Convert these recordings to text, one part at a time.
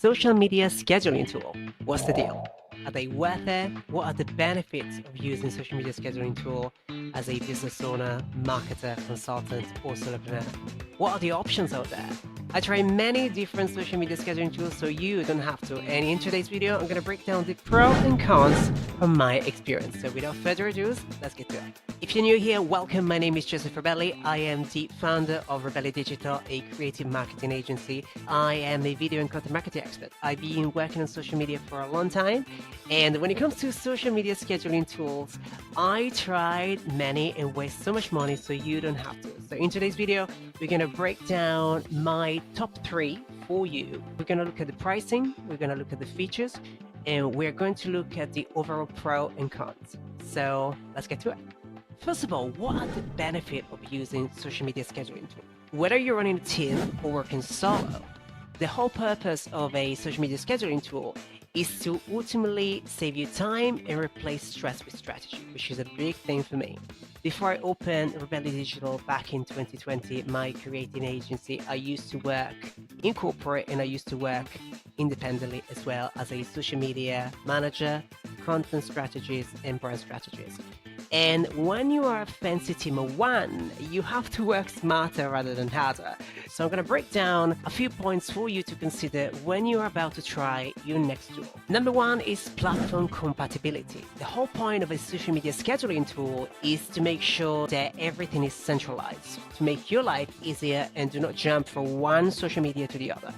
social media scheduling tool. What's the deal? Are they worth it? What are the benefits of using social media scheduling tool as a business owner, marketer, consultant, or solopreneur? What are the options out there? I try many different social media scheduling tools so you don't have to. And in today's video, I'm going to break down the pros and cons from my experience. So without further ado, let's get to it. If you're new here, welcome. My name is Joseph Rebelli. I am the founder of Rebelli Digital, a creative marketing agency. I am a video and content marketing expert. I've been working on social media for a long time. And when it comes to social media scheduling tools, I tried many and waste so much money so you don't have to. So in today's video, we're going to break down my top 3 for you. We're going to look at the pricing, we're going to look at the features, and we're going to look at the overall pros and cons. So let's get to it. First of all, what are the benefits of using social media scheduling tool? Whether you're running a team or working solo, the whole purpose of a social media scheduling tool is to ultimately save you time and replace stress with strategy, which is a big thing for me. Before I opened Rebelli Digital back in 2020, my creating agency, I used to work in corporate and I used to work independently as well as a social media manager, content strategist, and brand strategist. And when you are a fancy team of one, you have to work smarter rather than harder. So I'm going to break down a few points for you to consider when you're about to try your next tool. Number 1 is platform compatibility. The whole point of a social media scheduling tool is to make sure that everything is centralized, to make your life easier and do not jump from one social media to the other.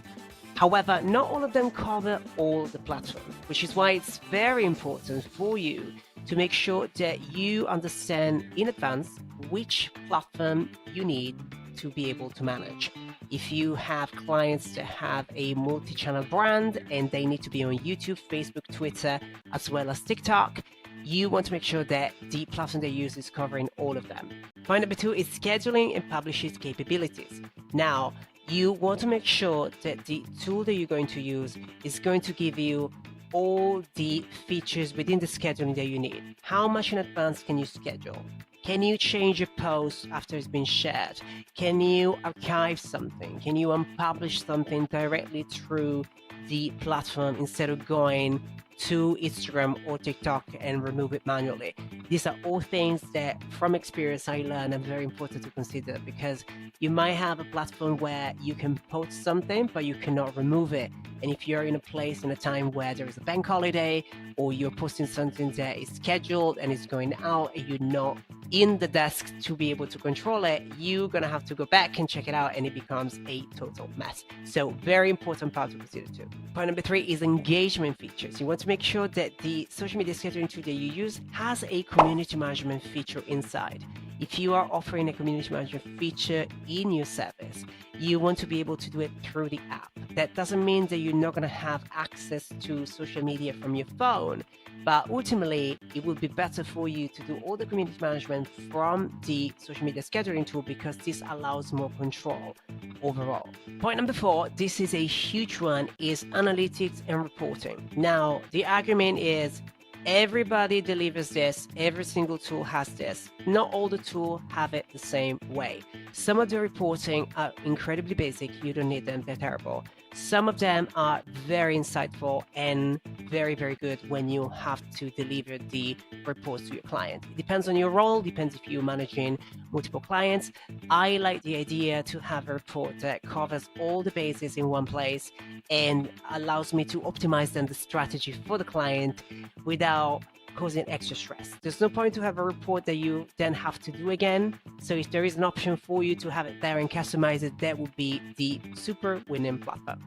However, not all of them cover all the platforms, which is why it's very important for you to make sure that you understand in advance which platform you need to be able to manage. If you have clients that have a multi-channel brand and they need to be on YouTube, Facebook, Twitter, as well as TikTok, you want to make sure that the platform they use is covering all of them. Point number 2 is scheduling and publishing capabilities. Now, you want to make sure that the tool that you're going to use is going to give you all the features within the scheduling that you need. How much in advance can you schedule? Can you change a post after it's been shared? Can you archive something? Can you unpublish something directly through the platform instead of going to Instagram or TikTok and remove it manually? These are all things that from experience I learned are very important to consider, because you might have a platform where you can post something but you cannot remove it. And if you're in a place in a time where there is a bank holiday or you're posting something that is scheduled and it's going out and you're not in the desk to be able to control it, you're going to have to go back and check it out and it becomes a total mess. So very important part to consider too. Point number 3 is engagement features. You want to make sure that the social media scheduling tool that you use has a community management feature inside. If you are offering a community management feature in your service, you want to be able to do it through the app. That doesn't mean that you're not going to have access to social media from your phone, but ultimately it would be better for you to do all the community management from the social media scheduling tool, because this allows more control overall. Point number 4, this is a huge one, is analytics and reporting. Now, the argument is everybody delivers this, every single tool has this. Not all the tools have it the same way. Some of the reporting are incredibly basic, you don't need them, they're terrible. Some of them are very insightful and very, very good when you have to deliver the reports to your client. It depends on your role, depends if you're managing multiple clients. I like the idea to have a report that covers all the bases in one place and allows me to optimize then the strategy for the client without causing extra stress. There's no point to have a report that you then have to do again. So if there is an option for you to have it there and customize it, that would be the super winning platform.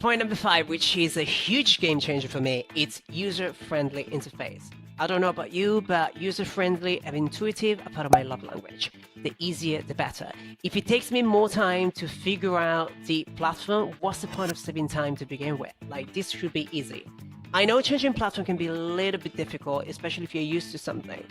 Point number 5, which is a huge game changer for me, it's user-friendly interface. I don't know about you, but user-friendly and intuitive are part of my love language. The easier, the better. If it takes me more time to figure out the platform, what's the point of saving time to begin with? Like, this should be easy. I know changing platform can be a little bit difficult, especially if you're used to something,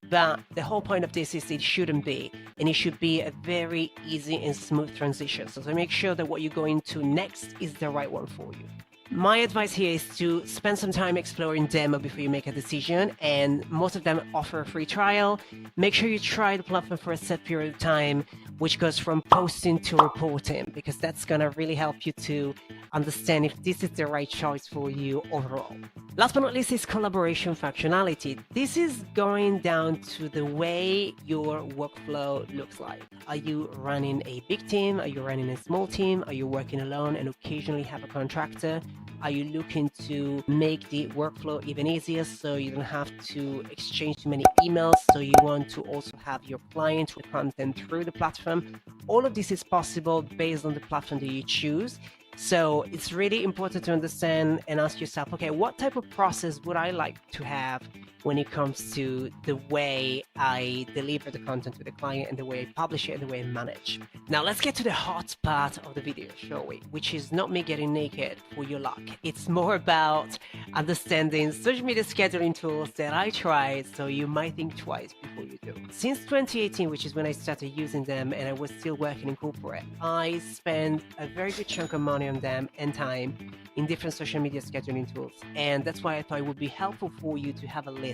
but the whole point of this is it shouldn't be, and it should be a very easy and smooth transition. So to make sure that what you're going to next is the right one for you. My advice here is to spend some time exploring demo before you make a decision, and most of them offer a free trial. Make sure you try the platform for a set period of time, which goes from posting to reporting, because that's going to really help you to understand if this is the right choice for you overall. Last but not least is collaboration functionality. This is going down to the way your workflow looks like. Are you running a big team? Are you running a small team? Are you working alone and occasionally have a contractor? Are you looking to make the workflow even easier so you don't have to exchange too many emails? So you want to also have your client with content through the platform? All of this is possible based on the platform that you choose. So it's really important to understand and ask yourself, okay, what type of process would I like to have when it comes to the way I deliver the content to the client and the way I publish it and the way I manage. Now let's get to the hot part of the video, shall we? Which is not me getting naked for your luck. It's more about understanding social media scheduling tools that I tried, so you might think twice before you do. Since 2018, which is when I started using them and I was still working in corporate, I spent a very good chunk of money on them and time in different social media scheduling tools. And that's why I thought it would be helpful for you to have a list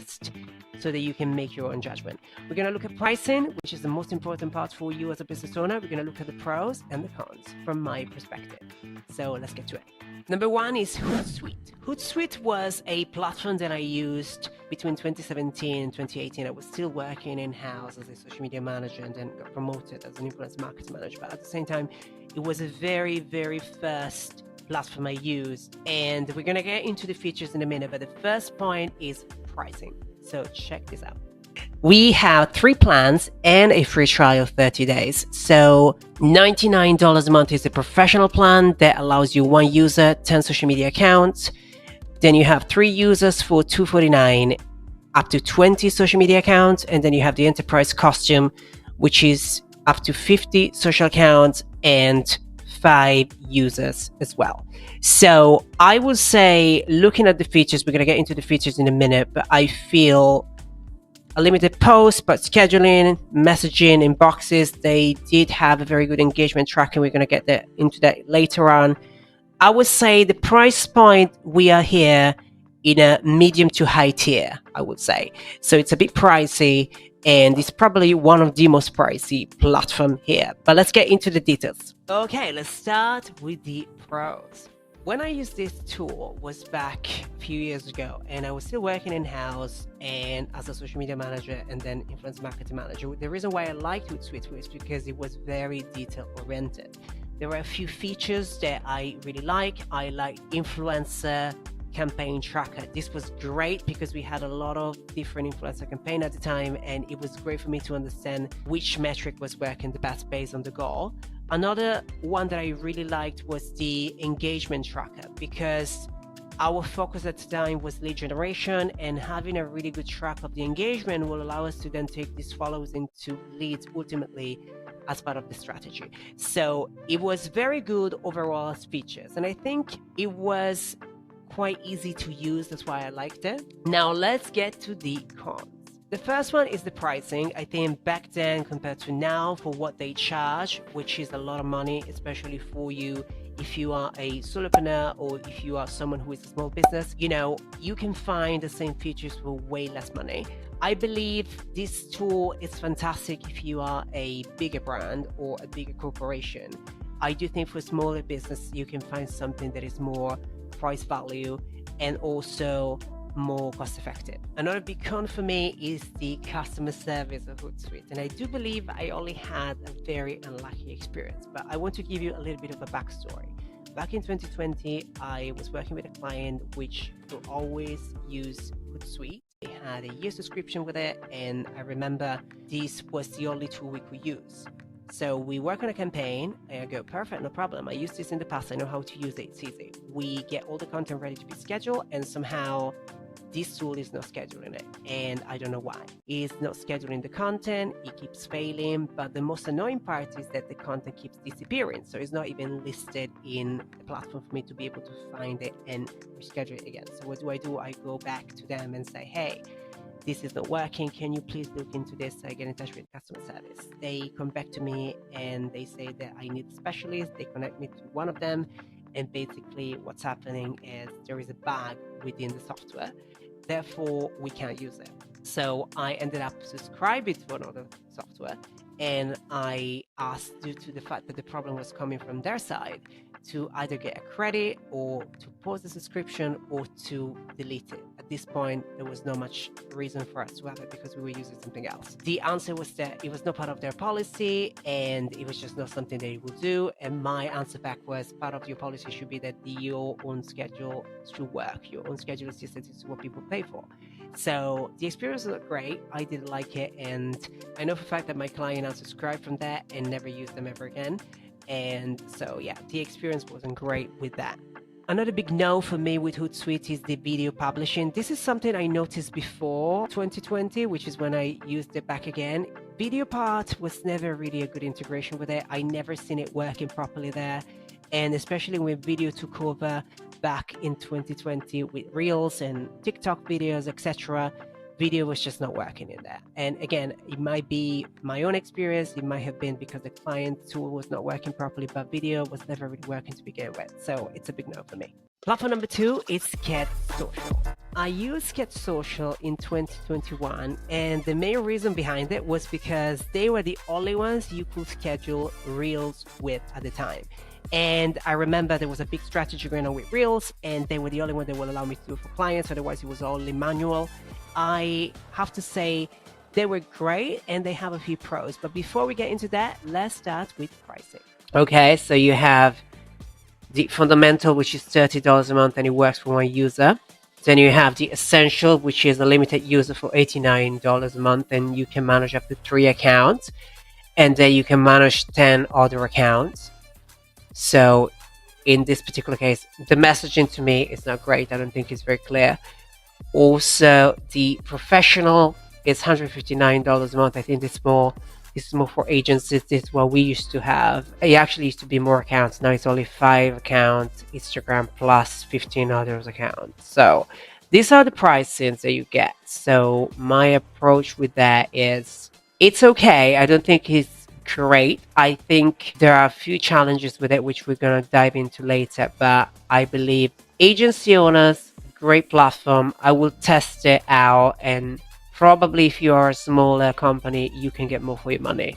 so that you can make your own judgment. We're going to look at pricing, which is the most important part for you as a business owner. We're going to look at the pros and the cons from my perspective. So let's get to it. Number one is Hootsuite. Hootsuite was a platform that I used between 2017 and 2018. I was still working in-house as a social media manager and then got promoted as an influencer marketing manager. But at the same time, it was a very, very first platform I used, and we're gonna get into the features in a minute, but the first point is pricing. So check this out. We have 3 plans and a free trial of 30 days. So $99 a month is a professional plan that allows you 1 user, 10 social media accounts. Then you have 3 users for $249, up to 20 social media accounts. And then you have the enterprise costume, which is up to 50 social accounts and 5 users as well. So I would say, looking at the features, we're going to get into the features in a minute, but I feel a limited post, but scheduling, messaging, inboxes, they did have a very good engagement tracking. We're going to get into that later on. I would say the price point, we are here in a medium to high tier, I would say. So it's a bit pricey, and it's probably one of the most pricey platform here. But let's get into the details. Okay, let's start with the pros. When I used this tool was back a few years ago, and I was still working in-house and as a social media manager and then influencer marketing manager. The reason why I liked Hootsuite was because it was very detail-oriented. There were a few features that I really like. I like influencer campaign tracker. This was great because we had a lot of different influencer campaign at the time, and it was great for me to understand which metric was working the best based on the goal. Another one that I really liked was the engagement tracker, because our focus at the time was lead generation, and having a really good track of the engagement will allow us to then take these follows into leads ultimately as part of the strategy. So it was very good overall as features, and I think it was quite easy to use. That's why I liked it. Now let's get to the cons. The first one is the pricing. I think back then compared to now, for what they charge, which is a lot of money, especially for you if you are a solopreneur or if you are someone who is a small business, you can find the same features for way less money. I believe this tool is fantastic if you are a bigger brand or a bigger corporation. I do think for smaller business, you can find something that is more price value and also more cost effective. Another big con for me is the customer service of Hootsuite, and I do believe I only had a very unlucky experience, but I want to give you a little bit of a backstory. Back in 2020, I was working with a client which will always use Hootsuite. They had a year subscription with it, and I remember this was the only tool we could use. So we work on a campaign, and I go, perfect, no problem. I used this in the past. I know how to use it. It's easy. We get all the content ready to be scheduled, and somehow this tool is not scheduling it. And I don't know why. It's not scheduling the content. It keeps failing. But the most annoying part is that the content keeps disappearing. So it's not even listed in the platform for me to be able to find it and reschedule it again. So what do? I go back to them and say, hey, this is not working. Can you please look into this? I get in touch with customer service. They come back to me and they say that I need a specialist. They connect me to one of them. And basically what's happening is there is a bug within the software. Therefore, we can't use it. So I ended up subscribing to another software, and I asked, due to the fact that the problem was coming from their side, to either get a credit or to pause the subscription or to delete it. At this point, there was not much reason for us to have it because we were using something else. The answer was that it was not part of their policy and it was just not something they would do. And my answer back was, part of your policy should be that your own schedule should work. Your own schedule is just what people pay for. So the experience was not great. I didn't like it, and I know for a fact that my client unsubscribed from that and never used them ever again. And so yeah, the experience wasn't great with that. Another big no for me with Hootsuite is the video publishing. This is something I noticed before 2020, which is when I used it back again. Video part was never really a good integration with it. I never seen it working properly there. And especially when video took over back in 2020 with Reels and TikTok videos, etc., video was just not working in there. And again, it might be my own experience. It might have been because the client tool was not working properly, but video was never really working to begin with. So it's a big no for me. Platform number 2 is Get Social. I used Get Social in 2021, and the main reason behind it was because they were the only ones you could schedule Reels with at the time. And I remember there was a big strategy going on with Reels, and they were the only one that will allow me to do it for clients. Otherwise, it was only manual. I have to say they were great and they have a few pros. But before we get into that, let's start with pricing. Okay, so you have the fundamental, which is $30 a month and it works for one user. Then you have the essential, which is a limited user for $89 a month, and you can manage up to 3 accounts. And then you can manage 10 other accounts. So in this particular case, the messaging to me is not great. I don't think it's very clear. Also, the professional is $159 a month. I think this is more for agencies. This is what we used to have. It actually used to be more accounts. Now it's only 5 accounts, Instagram plus 15 others accounts. So these are the pricings that you get. So my approach with that is it's okay. I don't think it's great. I think there are a few challenges with it, which we're going to dive into later. But I believe agency owners, great platform. I will test it out, and probably if you are a smaller company, you can get more for your money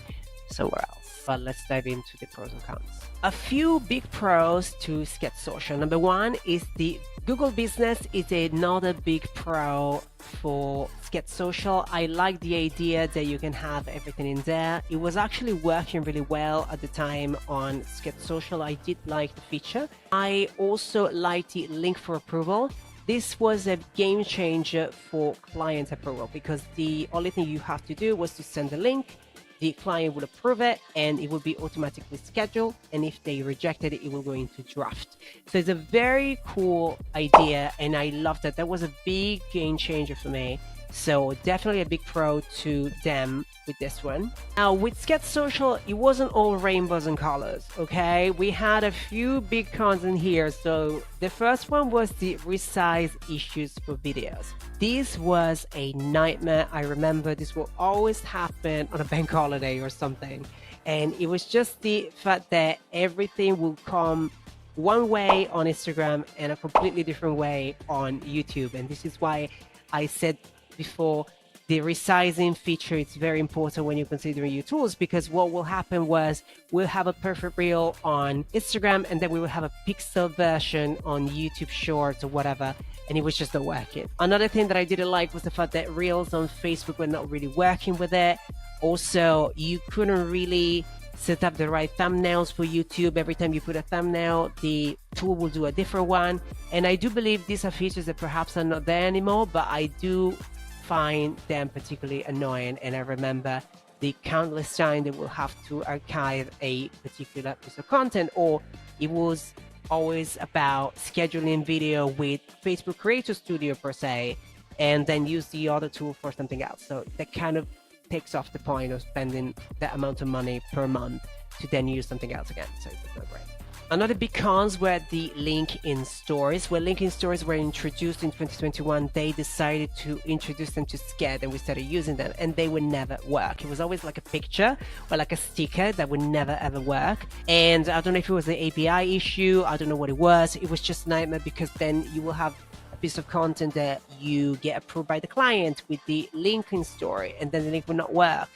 somewhere else. But let's dive into the pros and cons. A few big pros to Get Social. Number 1 is the Google Business is another big pro for Get Social. I like the idea that you can have everything in there. It was actually working really well at the time on Get Social. I did like the feature. I also like the link for approval. This was a game changer for client approval because the only thing you have to do was to send the link. The client will approve it and it will be automatically scheduled. And if they rejected it, it will go into draft. So it's a very cool idea. And I love that. That was a big game changer for me. So definitely a big pro to them with this one. Now with Get Social, it wasn't all rainbows and colors, okay? We had a few big cons in here. So the first one was the resize issues for videos. This was a nightmare. I remember this will always happen on a bank holiday or something. And it was just the fact that everything will come one way on Instagram and a completely different way on YouTube. And this is why I said before, the resizing feature is very important when you're considering your tools, because what will happen was we'll have a perfect reel on Instagram and then we will have a pixel version on YouTube Shorts or whatever, and it was just not working. Another thing that I didn't like was the fact that reels on Facebook were not really working with it. Also, you couldn't really set up the right thumbnails for YouTube. Every time you put a thumbnail, the tool will do a different one. And I do believe these are features that perhaps are not there anymore, but I do find them particularly annoying. And I remember the countless time that we'll have to archive a particular piece of content, or it was always about scheduling video with Facebook Creator Studio per se, and then use the other tool for something else. So that kind of takes off the point of spending that amount of money per month to then use something else again. So it's not great. Another big cons were the link in stories. When link in stories were introduced in 2021, they decided to introduce them to Sked, and we started using them, and they would never work. It was always like a picture or like a sticker that would never ever work. And I don't know if it was the API issue, I don't know what it was. It was just a nightmare, because then you will have a piece of content that you get approved by the client with the link in story, and then the link will not work,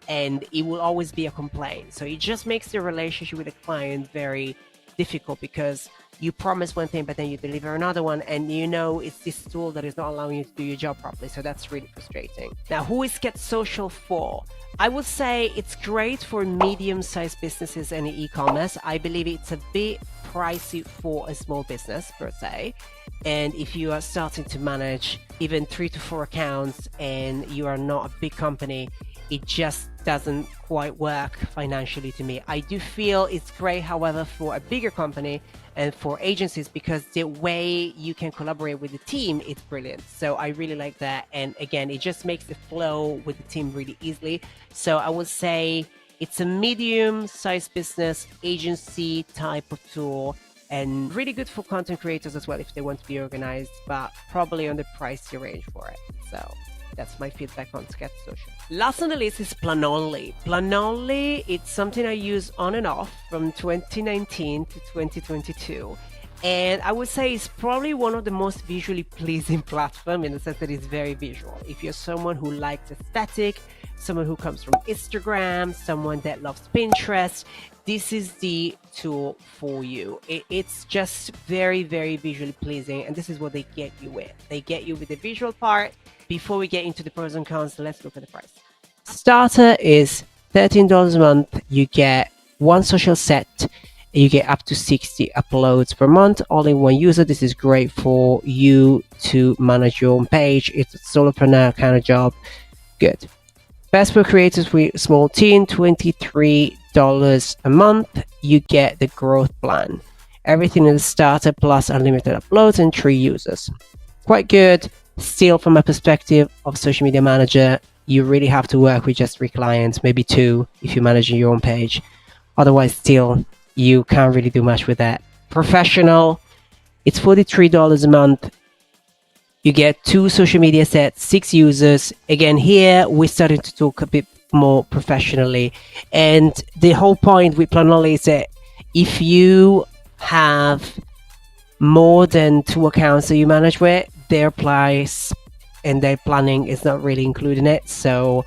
and it will always be a complaint. So it just makes the relationship with the client very difficult because you promise one thing, but then you deliver another one, and you know it's this tool that is not allowing you to do your job properly. So that's really frustrating. Now, who is Get Social for? I would say it's great for medium-sized businesses and e-commerce. I believe it's a bit pricey for a small business per se. And if you are starting to manage even 3 to 4 accounts and you are not a big company, it just doesn't quite work financially to me. I do feel it's great, however, for a bigger company and for agencies, because the way you can collaborate with the team, it's brilliant. So I really like that. And again, it just makes the flow with the team really easily. So I would say it's a medium-sized business agency type of tool, and really good for content creators as well if they want to be organized, but probably on the pricey range for it. So that's my feedback on Get Social. Last on the list is Planoly. Planoly, it's something I use on and off from 2019 to 2022. And I would say it's probably one of the most visually pleasing platforms, in the sense that it's very visual. If you're someone who likes aesthetic, someone who comes from Instagram, someone that loves Pinterest, this is the tool for you. It's just very, very visually pleasing, and this is what they get you with. They get you with the visual part. Before we get into the pros and cons, let's look at the price. Starter is $13 a month. You get one social set. You get up to 60 uploads per month, all in one user. This is great for you to manage your own page. It's a solopreneur kind of job. Good. Best for creators with small team, $23 a month. You get the growth plan. Everything in the starter plus unlimited uploads and 3 users. Quite good. Still, from a perspective of social media manager, you really have to work with just 3 clients, maybe 2 if you're managing your own page. Otherwise, still, you can't really do much with that. Professional, it's $43 a month. You get 2 social media sets, 6 users. Again, here we're starting to talk a bit more professionally. And the whole point with Planoly is that if you have more than 2 accounts that you manage with, their price and their planning is not really including it. So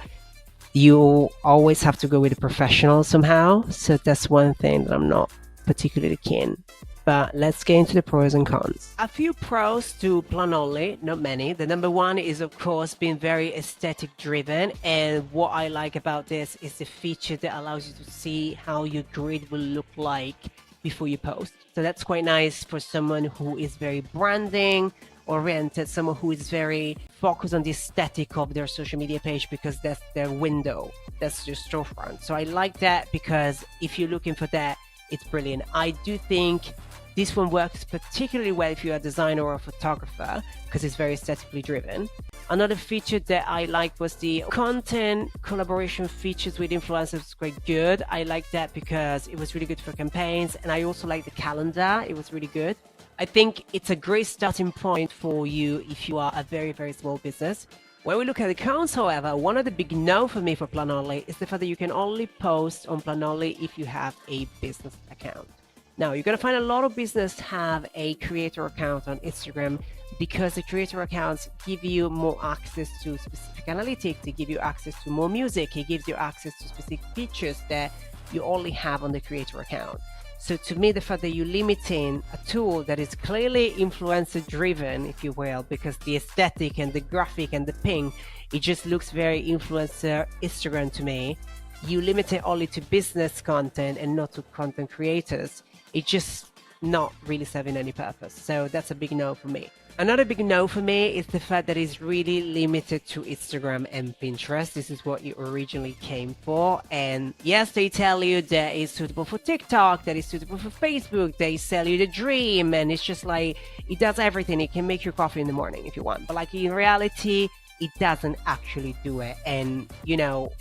you always have to go with a professional somehow. So that's one thing that I'm not particularly keen. But let's get into the pros and cons. A few pros to Planoly, not many. The number one is, of course, being very aesthetic driven. And what I like about this is the feature that allows you to see how your grid will look like before you post. So that's quite nice for someone who is very branding oriented, someone who is very focused on the aesthetic of their social media page, because that's their window, that's their storefront. So I like that, because if you're looking for that, it's brilliant. I do think this one works particularly well if you're a designer or a photographer, because it's very aesthetically driven. Another feature that I liked was the content collaboration features with influencers. Was quite good. I like that because it was really good for campaigns, and I also like the calendar. It was really good. I think it's a great starting point for you if you are a very, very small business. When we look at the cons, however, one of the big no for me for Planoly is the fact that you can only post on Planoly if you have a business account. Now, you're going to find a lot of business have a creator account on Instagram, because the creator accounts give you more access to specific analytics. They give you access to more music. It gives you access to specific features that you only have on the creator account. So to me, the fact that you're limiting a tool that is clearly influencer driven, if you will, because the aesthetic and the graphic and the ping, it just looks very influencer Instagram to me. You limit it only to business content and not to content creators. It's just not really serving any purpose. So that's a big no for me. Another big no for me is the fact that it's really limited to Instagram and Pinterest. This is what you originally came for. And yes, they tell you that it's suitable for TikTok, that it's suitable for Facebook. They sell you the dream, and it's just like, it does everything. It can make your coffee in the morning if you want. But like in reality, it doesn't actually do it. And, you know,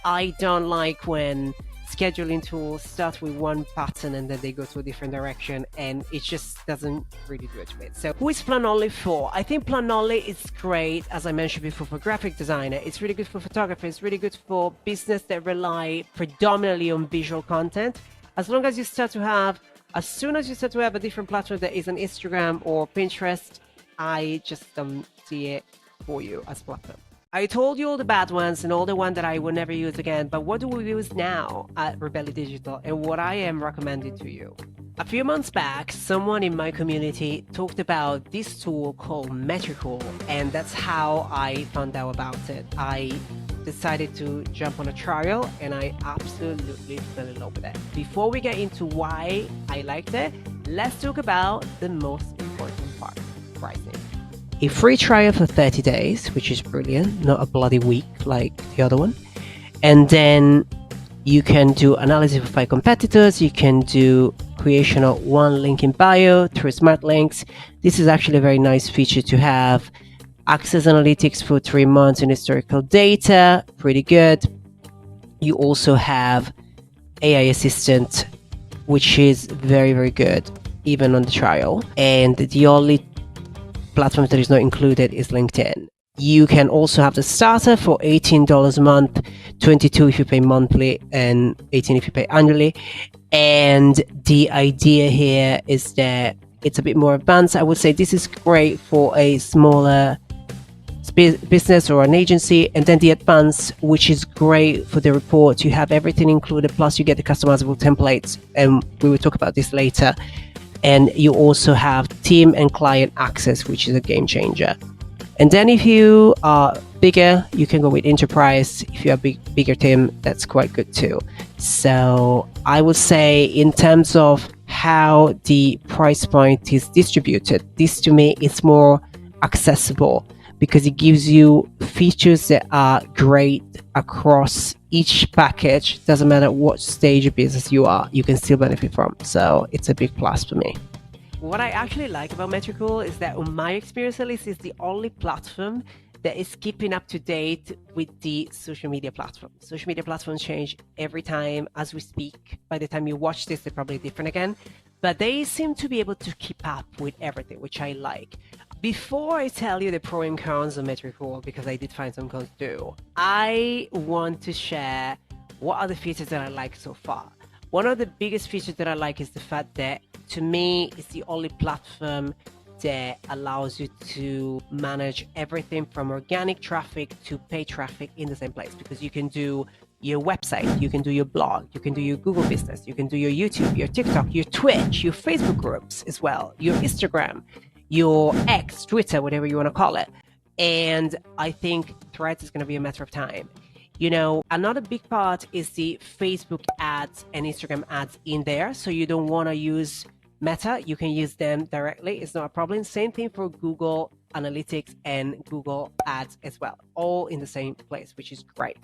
I don't like when scheduling tools start with one pattern and then they go to a different direction, and it just doesn't really do it to me. So who is Planoly for? I think Planoly is great, as I mentioned before, for graphic designer. It's really good for photographers. It's really good for business that rely predominantly on visual content. As soon as you start to have a different platform that is on Instagram or Pinterest, I just don't see it for you as platform. I told you all the bad ones and all the ones that I will never use again, but what do we use now at Rebelli Digital and what I am recommending to you? A few months back, someone in my community talked about this tool called Metricool, and that's how I found out about it. I decided to jump on a trial and I absolutely fell in love with it. Before we get into why I liked it, let's talk about the most important part, pricing. A free trial for 30 days, which is brilliant, not a bloody week like the other one. And then you can do analysis of 5 competitors. You can do creation of 1 link in bio through smart links. This is actually a very nice feature to have. Access analytics for 3 months in historical data, pretty good. You also have AI assistant, which is very, very good, even on the trial. And the only platform that is not included is LinkedIn. You can also have the starter for $18 a month, $22 if you pay monthly, and $18 if you pay annually. And the idea here is that it's a bit more advanced. I would say this is great for a smaller business or an agency. And then the advanced, which is great for the report. You have everything included, plus you get the customizable templates. And we will talk about this later. And you also have team and client access, which is a game changer. And then if you are bigger, you can go with enterprise. If you have a bigger team, that's quite good too. So I would say in terms of how the price point is distributed, this to me is more accessible because it gives you features that are great across each package. Doesn't matter what stage of business you are, you can still benefit from. So it's a big plus for me. What I actually like about Metricool is that, on my experience at least, is the only platform that is keeping up to date with the social media platform. Social media platforms change every time as we speak. By the time you watch this, they're probably different again. But they seem to be able to keep up with everything, which I like. Before I tell you the pros and cons of Metricool, because I did find some cons too, I want to share what are the features that I like so far. One of the biggest features that I like is the fact that, to me, it's the only platform that allows you to manage everything from organic traffic to paid traffic in the same place, because you can do your website, you can do your blog, you can do your Google business, you can do your YouTube, your TikTok, your Twitch, your Facebook groups as well, your Instagram, your X, Twitter, whatever you want to call it. And I think Threads is going to be a matter of time. You know, another big part is the Facebook ads and Instagram ads in there. So you don't want to use Meta, you can use them directly. It's not a problem. Same thing for Google Analytics and Google Ads as well, all in the same place, which is great.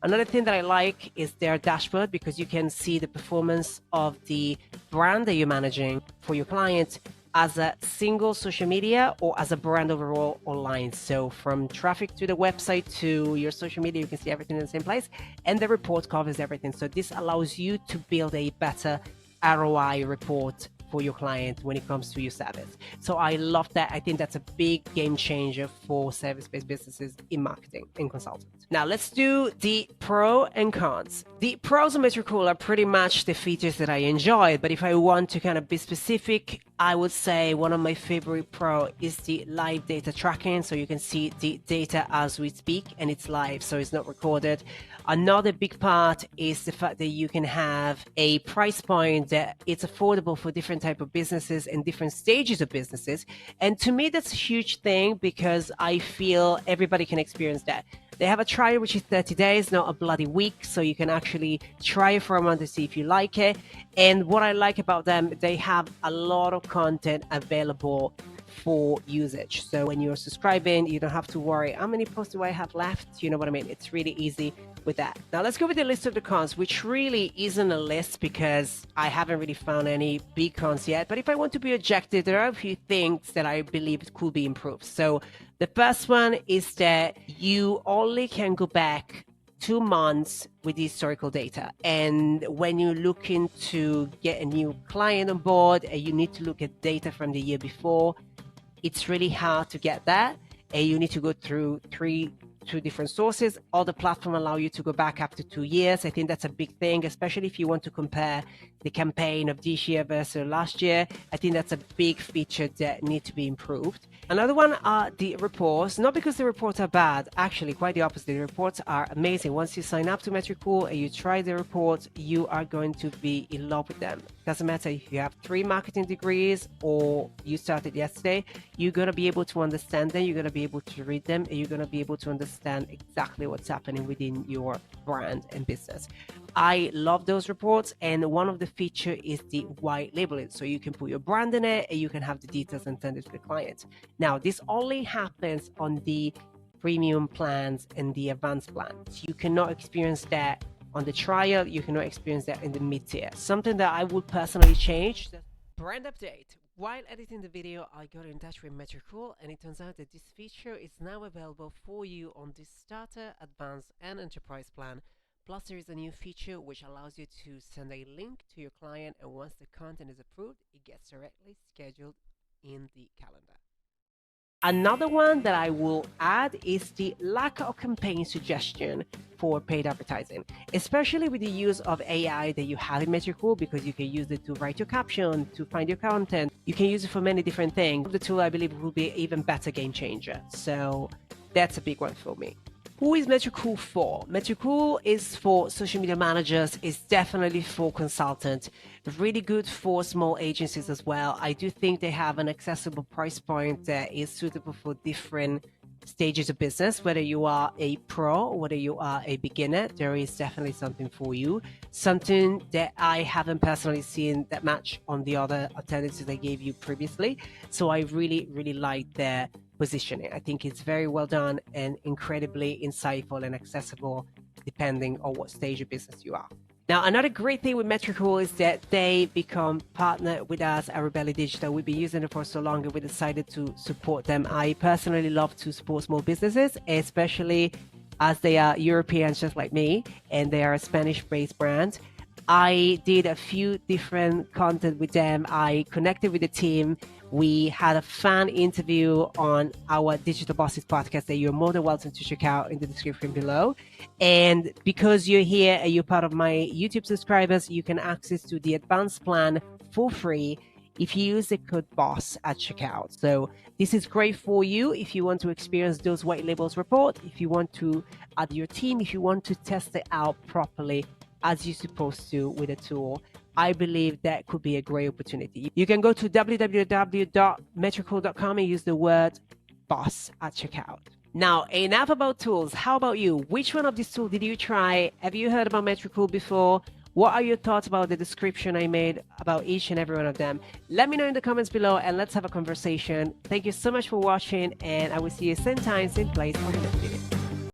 Another thing that I like is their dashboard, because you can see the performance of the brand that you're managing for your clients as a single social media or as a brand overall online. So from traffic to the website to your social media, you can see everything in the same place, and the report covers everything. So this allows you to build a better ROI report for your client when it comes to your service. So I love that. I think that's a big game changer for service-based businesses in marketing and consulting. Now let's do the pro and cons. The pros of Metricool are pretty much the features that I enjoy, but if I want to kind of be specific, I would say one of my favorite pro is the live data tracking. So you can see the data as we speak, and it's live, so it's not recorded. Another big part is the fact that you can have a price point that it's affordable for different type of businesses and different stages of businesses. And to me, that's a huge thing, because I feel everybody can experience that. They have a trial, which is 30 days, not a bloody week. So you can actually try it for a month to see if you like it. And what I like about them, they have a lot of content available for usage. So when you're subscribing, you don't have to worry, how many posts do I have left? You know what I mean? It's really easy with that. Now let's go with the list of the cons, which really isn't a list because I haven't really found any big cons yet. But if I want to be objective, there are a few things that I believe could be improved. So the first one is that you only can go back 2 months with the historical data. And when you're looking to get a new client on board and you need to look at data from the year before, it's really hard to get that. And you need to go through 3 two different sources. All the platforms allow you to go back up to 2 years. I think that's a big thing, especially if you want to compare the campaign of this year versus last year. I think that's a big feature that needs to be improved. Another one are the reports, not because the reports are bad, actually quite the opposite. The reports are amazing. Once you sign up to Metricool and you try the reports, you are going to be in love with them. Doesn't matter if you have 3 marketing degrees or you started yesterday, you're going to be able to understand them, you're going to be able to read them, and you're going to be able to understand exactly what's happening within your brand and business. I love those reports, and one of the feature is the white labeling. So you can put your brand in it and you can have the details and send it to the client. Now, this only happens on the premium plans and the advanced plans. You cannot experience that on the trial, you cannot experience that in the mid-tier. Something that I would personally change. Brand update. While editing the video, I got in touch with Metricool, and it turns out that this feature is now available for you on the starter, advanced, and enterprise plan. Plus, there is a new feature which allows you to send a link to your client, and once the content is approved, it gets directly scheduled in the calendar. Another one that I will add is the lack of campaign suggestion for paid advertising, especially with the use of AI that you have in Metricool, because you can use it to write your caption, to find your content. You can use it for many different things. The tool, I believe, will be an even better game changer. So that's a big one for me. Who is Metricool for? Metricool is for social media managers. It's definitely for consultants. Really good for small agencies as well. I do think they have an accessible price point that is suitable for different stages of business. Whether you are a pro or whether you are a beginner, there is definitely something for you. Something that I haven't personally seen that much on the other alternatives I gave you previously. So I really, really like their positioning. I think it's very well done and incredibly insightful and accessible depending on what stage of business you are. Now, another great thing with Metricool is that they become partner with us at Rebelli Digital. We've been using it for so long and we decided to support them. I personally love to support small businesses, especially as they are Europeans just like me and they are a Spanish-based brand. I did a few different content with them. I connected with the team. We had a fan interview on our Digital Bosses podcast that you're more than welcome to check out in the description below. And because you're here and you're part of my YouTube subscribers, you can access to the advanced plan for free if you use the code BOSS at checkout. So this is great for you if you want to experience those white labels report, if you want to add your team, if you want to test it out properly as you're supposed to with a tool. I believe that could be a great opportunity. You can go to www.metricool.com and use the word BOSS at checkout. Now, enough about tools. How about you? Which one of these tools did you try? Have you heard about Metricool before? What are your thoughts about the description I made about each and every one of them? Let me know in the comments below and let's have a conversation. Thank you so much for watching, and I will see you same time, same place on the next video.